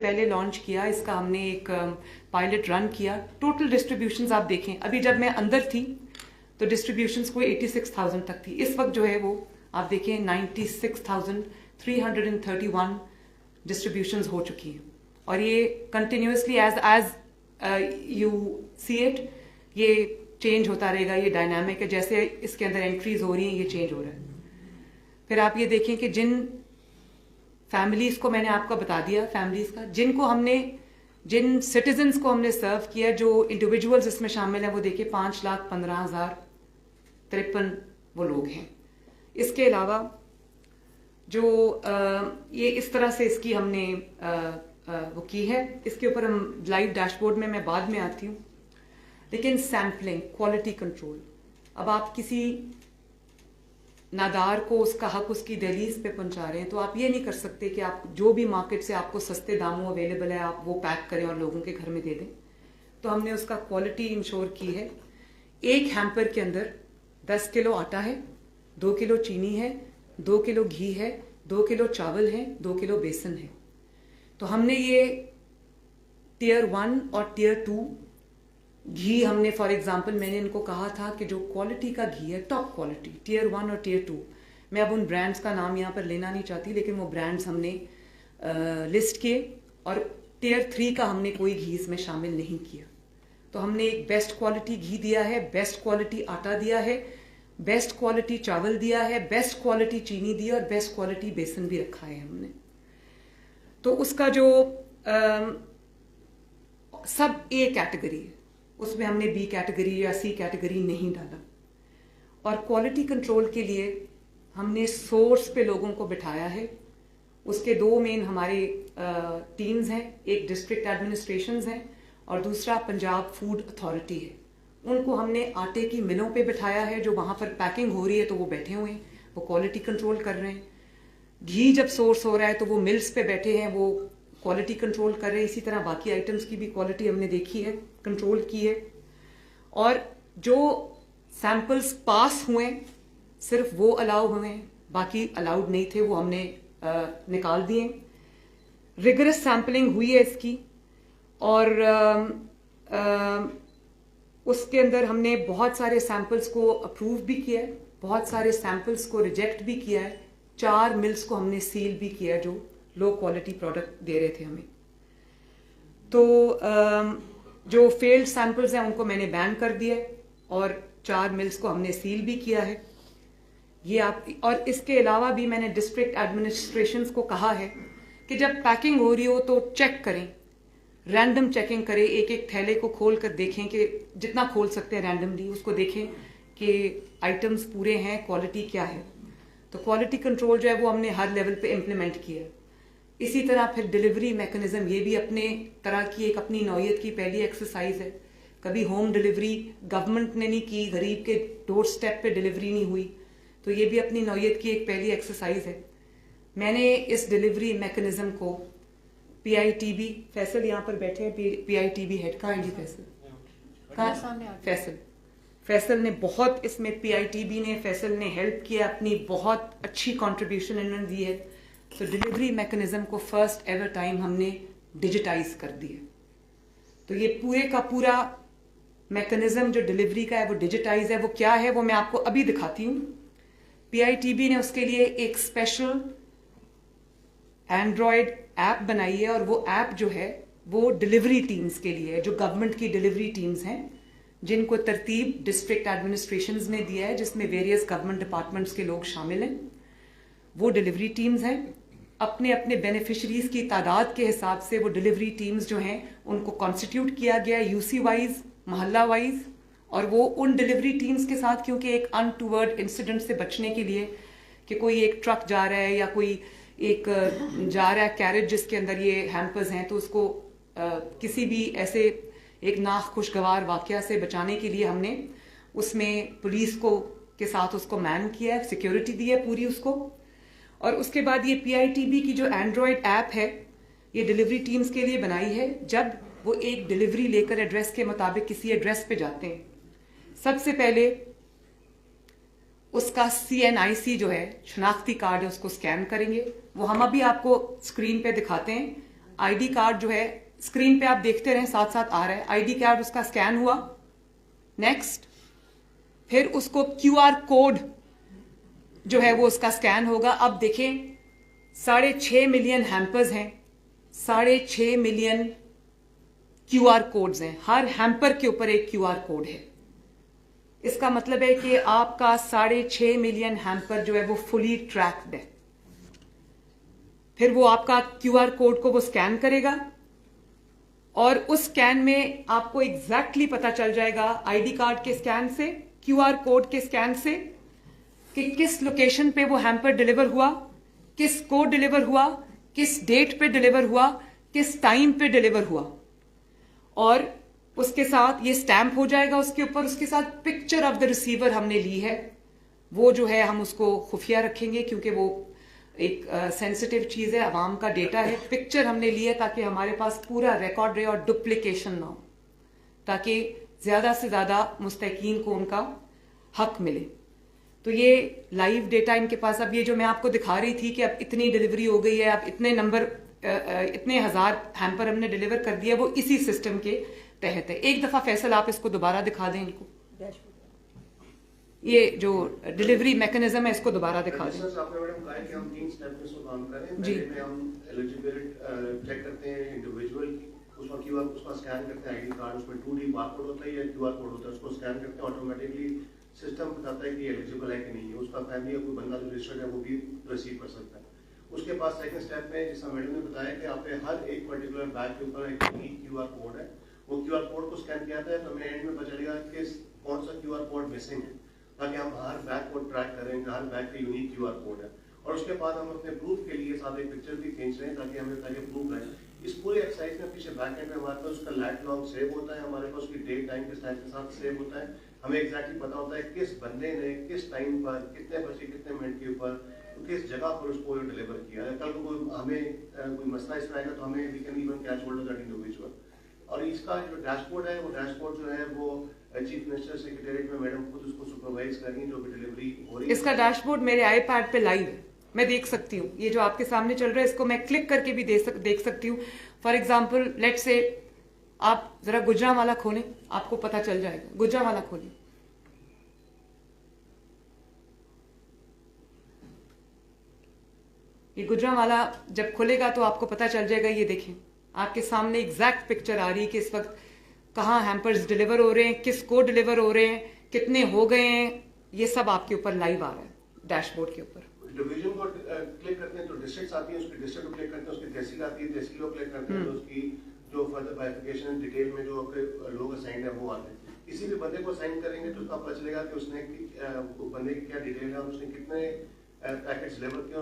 पहले लॉन्च किया, इसका हमने एक पायलट रन किया। टोटल डिस्ट्रीब्यूशंस आप देखें, अभी जब मैं अंदर थी तो डिस्ट्रीब्यूशंस कोई 86,000 तक थी। इस वक्त जो है वो आप देखें 96,331 डिस्ट्रीब्यूशंस हो चुकी हैं, और ये continuously as you see it ये चेंज होता रहेगा। ये डायनामिक है, जैसे इसके अंदर एंट्रीज हो रही हैं ये चेंज हो रहा है। फिर आप ये देखें कि जिन फैमिलीज को मैंने आपको बता दिया, फैमिलीज का जिन सिटीजन्स को हमने सर्व किया, जो इंडिविजुअल्स इसमें शामिल हैं, वो देखिए 5,15,053 वो लोग हैं। इसके अलावा जो ये इस तरह से इसकी हमने वो की है, इसके ऊपर हम लाइव डैशबोर्ड में मैं बाद में आती हूँ। लेकिन सैम्पलिंग, क्वालिटी कंट्रोल, अब आप किसी नादार को उसका हक उसकी दहलीज पे पहुंचा रहे हैं, तो आप ये नहीं कर सकते कि आप जो भी मार्केट से आपको सस्ते दामों अवेलेबल है आप वो पैक करें और लोगों के घर में दे दें। तो हमने उसका क्वालिटी इंश्योर की है। एक हैम्पर के अंदर 10 किलो आटा है, 2 किलो चीनी है, 2 किलो घी है, 2 किलो चावल है, 2 किलो बेसन है। तो हमने ये टियर 1 और टियर 2 घी हमने फॉर एग्जांपल मैंने इनको कहा था कि जो क्वालिटी का घी है, टॉप क्वालिटी, टियर 1 और टियर 2, मैं अब उन ब्रांड्स का नाम यहाँ पर लेना नहीं चाहती, लेकिन वो ब्रांड्स हमने लिस्ट किए, और टियर 3 का हमने कोई घी इसमें शामिल नहीं किया। तो हमने एक बेस्ट क्वालिटी घी दिया है, बेस्ट क्वालिटी आटा दिया है, बेस्ट क्वालिटी चावल दिया है, बेस्ट क्वालिटी चीनी दी है, और बेस्ट क्वालिटी बेसन भी रखा है हमने। तो उसका जो सब ए कैटेगरी है, उसमें हमने बी कैटेगरी या सी कैटेगरी नहीं डाला। और क्वालिटी कंट्रोल के लिए हमने सोर्स पे लोगों को बिठाया है। उसके 2 मेन हमारे टीम्स हैं, एक डिस्ट्रिक्ट एडमिनिस्ट्रेशंस हैं और दूसरा पंजाब फूड अथॉरिटी है। उनको हमने आटे की मिलों पे बिठाया है, जो वहाँ पर पैकिंग हो रही है तो वो बैठे हुए हैं, वो क्वालिटी कंट्रोल कर रहे हैं। घी जब सोर्स हो रहा है तो वो मिल्स पे बैठे हैं, वो क्वालिटी कंट्रोल कर रहे हैं। इसी तरह बाकी आइटम्स की भी क्वालिटी हमने देखी है, कंट्रोल की है। और जो सैंपल्स पास हुए सिर्फ वो अलाउ हुए हैं, बाकी अलाउड नहीं थे, वो हमने निकाल दिए। रिगरस सैंपलिंग हुई है इसकी, और उसके अंदर हमने बहुत सारे सैंपल्स को अप्रूव भी किया है, बहुत सारे सैंपल्स को रिजेक्ट भी किया है। 4 मिल्स को हमने सील भी किया जो लो क्वालिटी प्रोडक्ट दे रहे थे हमें। तो जो फेल्ड सैंपल्स हैं उनको मैंने बैन कर दिया है, और 4 मिल्स को हमने सील भी किया है। ये आप, और इसके अलावा भी मैंने डिस्ट्रिक्ट एडमिनिस्ट्रेशंस को कहा है कि जब पैकिंग हो रही हो तो चेक करें, रैंडम चेकिंग करें, एक एक थैले को खोल कर देखें कि जितना खोल सकते हैं रैंडमली उसको देखें कि आइटम्स पूरे हैं, क्वालिटी क्या है। तो क्वालिटी कंट्रोल जो है वो हमने हर लेवल पे इम्प्लीमेंट किया है। इसी तरह फिर डिलीवरी मैकेनिज्म, ये भी अपने तरह की एक अपनी नौयत की पहली एक्सरसाइज है। कभी होम डिलीवरी गवर्नमेंट ने नहीं की, गरीब के डोर स्टेप पे डिलीवरी नहीं हुई, तो ये भी अपनी नौयत की एक पहली एक्सरसाइज है। मैंने इस डिलीवरी मैकेनिज्म को PITB, फैसल यहाँ पर बैठे हैं, PITB हेड, कहाँ है जी फैसल? कहाँ? फैसल ने बहुत इसमें, PITB ने, फैसल ने हेल्प किया, अपनी बहुत अच्छी कंट्रीब्यूशन इन्होंने दी है। तो डिलीवरी मैकेनिज्म को फर्स्ट एवर टाइम हमने डिजिटाइज कर दिया। तो ये पूरे का पूरा मैकेनिज्म जो डिलीवरी का है वो डिजिटाइज है। वो क्या है वो मैं आपको अभी दिखाती हूँ। PITB ने उसके लिए एक स्पेशल एंड्रॉयड ऐप बनाई है, और वो ऐप जो है वो डिलीवरी टीम्स के लिए है, जो गवर्नमेंट की डिलीवरी टीम्स हैं, जिनको तरतीब डिस्ट्रिक्ट एडमिनिस्ट्रेशंस ने दिया है, जिसमें वेरियस गवर्नमेंट डिपार्टमेंट्स के लोग शामिल हैं। वो डिलीवरी टीम्स हैं, अपने अपने बेनिफिशरीज की तादाद के हिसाब से वो डिलीवरी टीम्स जो हैं उनको कॉन्स्टिट्यूट किया गया है, UC वाइज, मोहल्ला वाइज। और वो उन डिलीवरी टीम्स के साथ, क्योंकि एक अनटूवर्ड इंसिडेंट से बचने के लिए कि कोई एक ट्रक जा रहा है या कोई एक जा रहा है कैरेज जिसके अंदर ये हैम्पर्स हैं, तो उसको किसी भी ऐसे एक नाखुशगवार वाकया से बचाने के लिए हमने उसमें पुलिस को के साथ उसको मैन किया है, सिक्योरिटी दी है पूरी उसको। और उसके बाद ये PITB की जो एंड्रॉयड ऐप है ये डिलीवरी टीम्स के लिए बनाई है। जब वो एक डिलीवरी लेकर एड्रेस के मुताबिक किसी एड्रेस पे जाते हैं, सबसे पहले उसका CNIC जो है, शनाख्ती कार्ड है, उसको स्कैन करेंगे। वो हम अभी आपको स्क्रीन पे दिखाते हैं। आईडी कार्ड जो है स्क्रीन पे आप देखते रहें, साथ साथ आ रहा है, आईडी कार्ड उसका स्कैन हुआ, नेक्स्ट, फिर उसको क्यूआर कोड जो है वो उसका स्कैन होगा। अब देखें 6.5 मिलियन हैम्पर्स हैं, 6.5 मिलियन क्यूआर कोड्स हैं, हर हैम्पर के ऊपर एक क्यूआर कोड है। इसका मतलब है कि आपका 6.5 मिलियन हैम्पर जो है वो फुली ट्रैक्ड है। फिर वो आपका क्यूआर कोड को वो स्कैन करेगा और उस स्कैन में आपको एग्जैक्टली पता चल जाएगा आईडी कार्ड के स्कैन से, क्यूआर कोड के स्कैन से, कि किस लोकेशन पे वो हैम्पर डिलीवर हुआ, किस को डिलीवर हुआ, किस डेट पे डिलीवर हुआ, किस टाइम पे डिलीवर हुआ। और उसके साथ ये स्टैंप हो जाएगा उसके ऊपर, उसके साथ पिक्चर ऑफ द रिसीवर हमने ली है। वो जो है हम उसको खुफिया रखेंगे क्योंकि वो एक सेंसिटिव चीज है, आवाम का डेटा है। पिक्चर हमने ली है ताकि हमारे पास पूरा रिकॉर्ड रहे और डुप्लीकेशन ना हो, ताकि ज्यादा से ज्यादा मुस्तकीन को उनका हक मिले। तो ये लाइव डेटा इनके पास, अब ये जो मैं आपको दिखा रही थी कि अब इतनी डिलीवरी हो गई है, अब इतने नंबर, इतने हजार हैम्पर हमने डिलीवर कर दिया, वो इसी सिस्टम के तहत है। एक दफा फैसल आप इसको दोबारा दिखा दें इनको, ये जो डिलीवरी मैकेनिज्म है इसको दोबारा दिखा दें। आपने मैडम कहा कि हम 3 स्टेप में इसको काम करें। जी। पहले में हम एलिजिबिलिटी चेक करते हैं इंडिविजुअल की, उसका क्यूआर उसका स्कैन करते हैं, आईडी कार्ड उसमें 2D बारकोड होता है या क्यूआर कोड होता है, उसको स्कैन करते हैं, ऑटोमेटिकली सिस्टम बताता है कि एलिजिबल है कि नहीं है। उसका फैमिली या कोई बंदा जो रजिस्टर्ड है वो भी रिसीव कर सकता है। उसके बाद सेकंड स्टेप में जैसा मैडम ने बताया कि आप पे हर एक पर्टिकुलर बैग के ऊपर एक यूनिक क्यूआर कोड है, वो क्यूआर कोड को स्कैन किया जाता है तो हमें एंड में पता चलेगा कि कौन सा क्यूआर कोड मिसिंग है, ताकि हम हर बैग को ट्रैक करें, हर बैग पे यूनिक क्यूआर कोड है। और उसके बाद हम अपने प्रूफ के लिए साथ एक पिक्चर भी खींच रहे हैं ताकि हमें ताकि प्रूफ है। इस पूरे एक्सरसाइज में पीछे बैक एंड में हमारे पास उसका लैट लॉग सेव होता है, हमारे पास उसकी डेट टाइम के साथ सेव होता है। हमें एग्जैक्टली पता होता है किस बंदे ने किस टाइम पर कितने बजे कितने मिनट के ऊपर किस जगह पर उसको डिलीवर किया है। कल को हमें कोई मसला इसमें आएगा तो हमें we can even catch hold of that individual. और इसका जो डैशबोर्ड है, वो डैशबोर्ड जो है वो चीफ मिनिस्टर सेक्रेटेरिएट में मैडम खुद उसको सुपरवाइज कर रही है जो भी डिलीवरी हो रही है। इसका डैशबोर्ड मेरे आईपैड पे लाइव है, मैं देख सकती हूँ। ये जो आपके सामने चल रहा है इसको मैं क्लिक करके भी देख सकती हूँ। फॉर एग्जाम्पल लेट से आप जरा गुजरांवाला खोलें, आपको पता चल जाएगा। गुजरांवाला खोलें, ये गुजरांवाला जब खुलेगा तो आपको पता चल जाएगा। ये देखें आपके सामने एग्जैक्ट पिक्चर आ रही है कि इस वक्त कहाँ हैम्पर्स डिलीवर हो रहे हैं, किस को डिलीवर हो रहे हैं, कितने हो गए हैं, ये सब आपके ऊपर लाइव आ रहा है डैशबोर्ड के ऊपर। डिवीजन को क्लिक करते हैं तो डिस्ट्रिक्ट्स आती है, उसकी डिस्ट्रिक्ट को क्लिक करते हैं, उसकी तहसील आती है, तहसील को क्लिक करते हैं तो उसकी जो फर्दर बाइफिकेशन डिटेल में जो आपके लोग असाइंड है वो आते हैं। किसी भी बंदे को असाइन करेंगे तो उसका पता चलेगा कि उसने बंदे की क्या डिटेल है और उसने कितने पैकेट्स डिलीवर किए।